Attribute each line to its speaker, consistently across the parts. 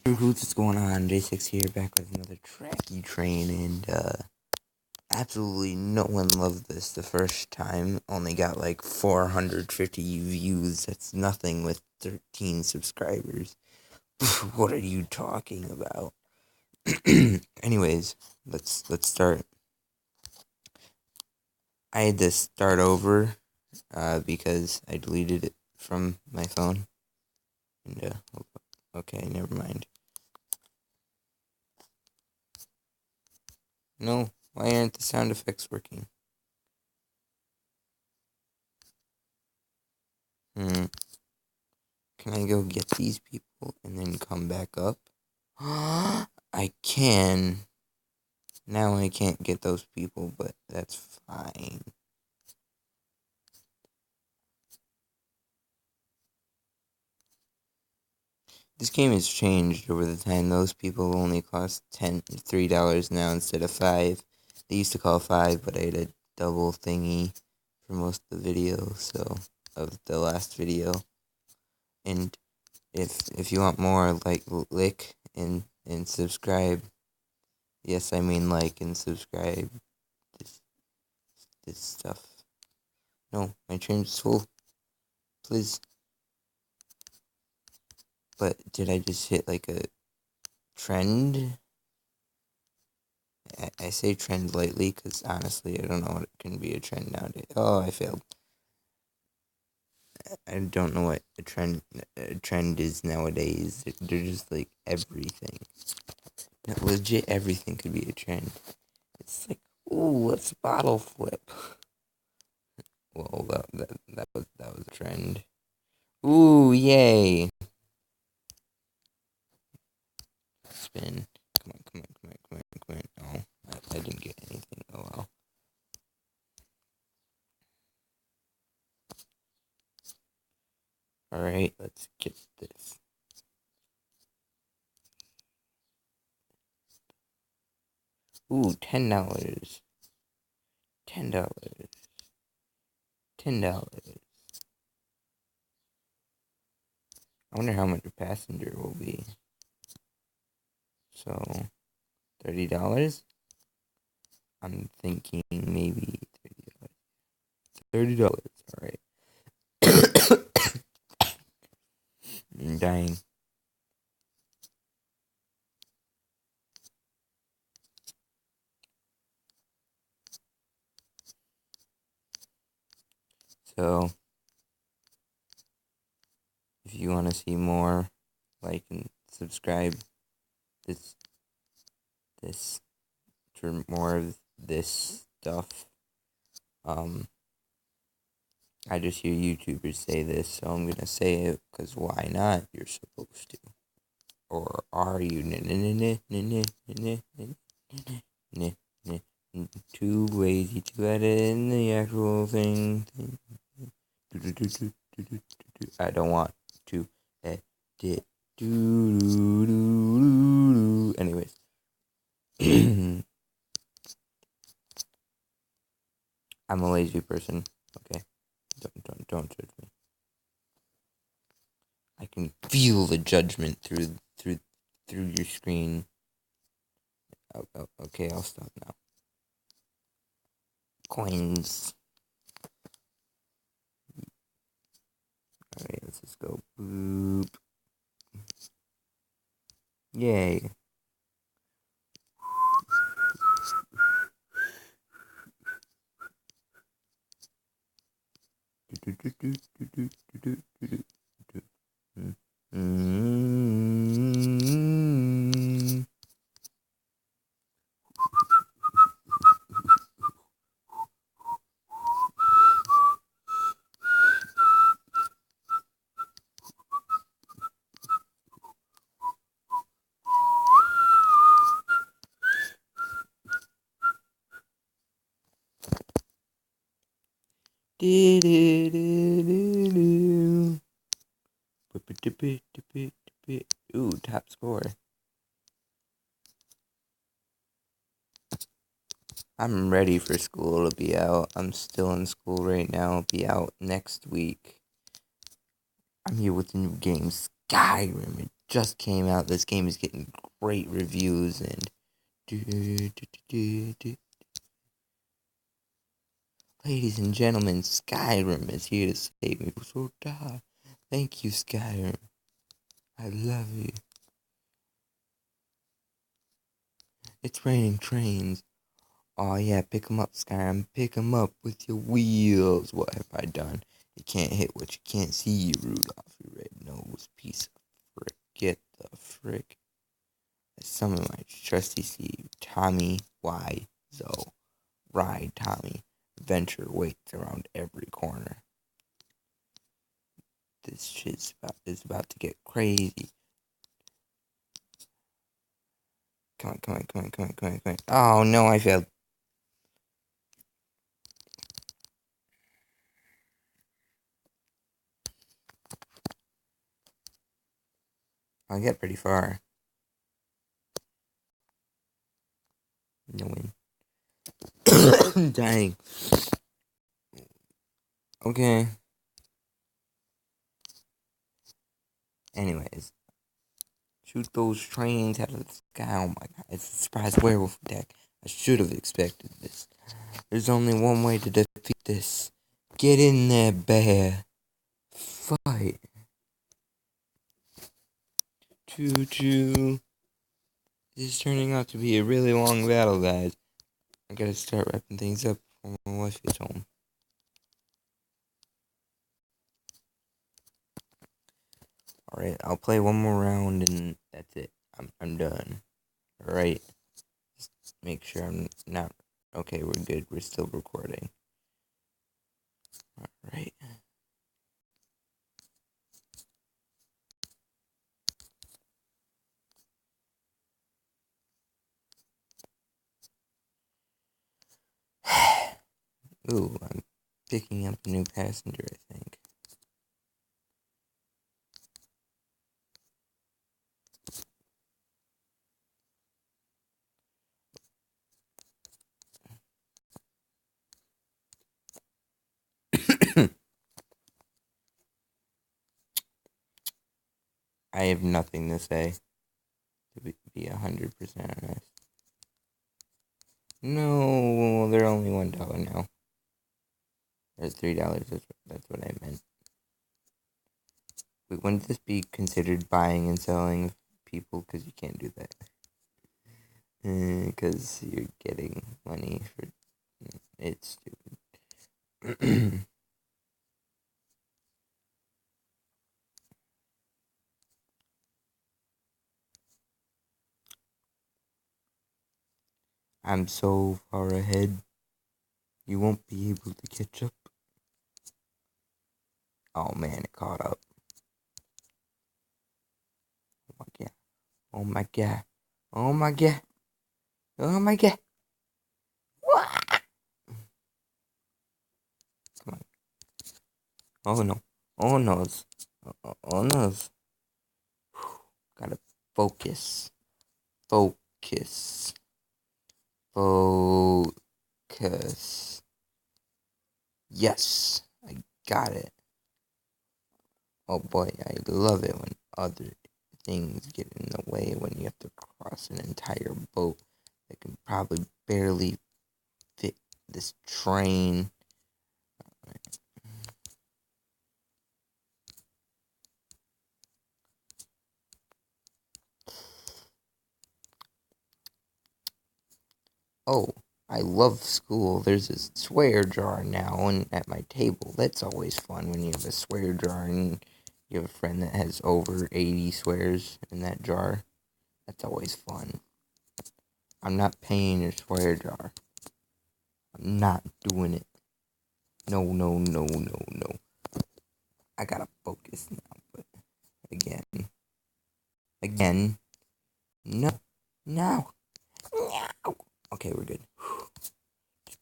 Speaker 1: Recruits, what's going on? J6 here, back with another Tracky train, and absolutely no one loved this the first time. Only got like 450 views. That's nothing with 13 subscribers. What are you talking about? Anyways, let's start. I had to start over because I deleted it from my phone. And okay, never mind. No, why aren't the sound effects working? Can I go get these people and then come back up? I can. Now I can't get those people, but that's fine. This game has changed over the time. Those people only cost $3 now instead of $5. They used to call $5, but I had a double thingy for most of the video, so of the last video. And if you want more, like, lick and subscribe. Yes, I mean like and subscribe. This stuff. No, my train is full. Please. But did I just hit like a trend? I say trend lightly because honestly I don't know what can be a trend nowadays. Oh, I failed. I don't know what a trend is nowadays. They're just like everything. No, legit everything could be a trend. It's like, ooh, let's bottle flip. Well, that was a trend. Ooh, yay! Spin. Come on. Oh, I didn't get anything. Oh well. Alright, let's get this. Ooh, $10. $10. I wonder how much a passenger will be. So, $30? I'm thinking maybe $30. $30. Alright. I'm dying. So, if you want to see more, like and subscribe this for more of this stuff. I just hear YouTubers say this, so I'm gonna say it, because why not? You're supposed to. Or are you? Too lazy to edit in the actual thing. I don't want to edit. Anyways. I'm a lazy person, okay? Don't judge me. I can feel the judgment through your screen. Okay, I'll stop now. Coins. Alright, let's just go. Boop. Yay. Ooh, top score. I'm ready for school to be out. I'm still in school right now. I'll be out next week. I'm here with the new game, Skyrim just came out. This game is getting great reviews and ladies and gentlemen, Skyrim is here to save me. So thank you, Skyrim. I love you. It's raining trains. Oh yeah, pick 'em up, Skyrim. Pick 'em up with your wheels. What have I done? You can't hit what you can't see, you Rudolph, you red-nosed piece of frick. Get the frick. I summon my trusty Steve, Tommy Wiseau. Ride, Tommy. Adventure waits around every corner. This shit is about to get crazy. Come on. Oh no, I failed. I'll get pretty far. No win. I'm dying. Okay. Anyways. Shoot those trains out of the sky. Oh my god, it's a surprise werewolf attack. I should have expected this. There's only one way to defeat this. Get in there, bear. Fight. Choo-choo. This is turning out to be a really long battle, guys. I gotta start wrapping things up before my wife gets home. Alright, I'll play one more round and that's it. I'm done. Alright. Just make sure I'm not... Okay, we're good. We're still recording. Alright. Ooh, I'm picking up a new passenger, I think. I have nothing to say, to be 100% honest. No, they're only $1 now. There's $3, that's what I meant. Wait, wouldn't this be considered buying and selling people? Because you can't do that. Because you're getting money for... It's stupid. I'm so far ahead, you won't be able to catch up. Oh man, it caught up. Oh my god. Oh my god. Oh my god. Oh my god. Come on. Oh no. Oh no. Oh no. Gotta focus. Focus. Focus. Yes. I got it. Oh boy, I love it when other things get in the way, when you have to cross an entire boat that can probably barely fit this train. Oh, I love school. There's a swear jar now at my table. That's always fun when you have a swear jar and you have a friend that has over 80 swears in that jar. That's always fun. I'm not paying your swear jar. I'm not doing it. No. I gotta focus now, but again. No. Okay, we're good.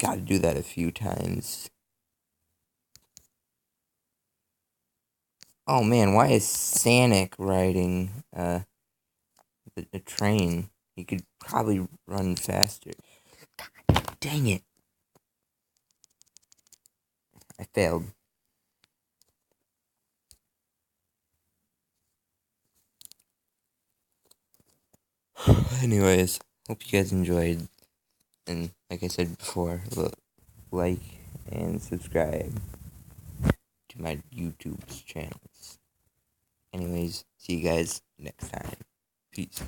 Speaker 1: Gotta do that a few times. Oh man, why is Sonic riding a train? He could probably run faster. God, dang it. I failed. Anyways, hope you guys enjoyed. And like I said before, like and subscribe to my YouTube channels. Anyways, see you guys next time. Peace.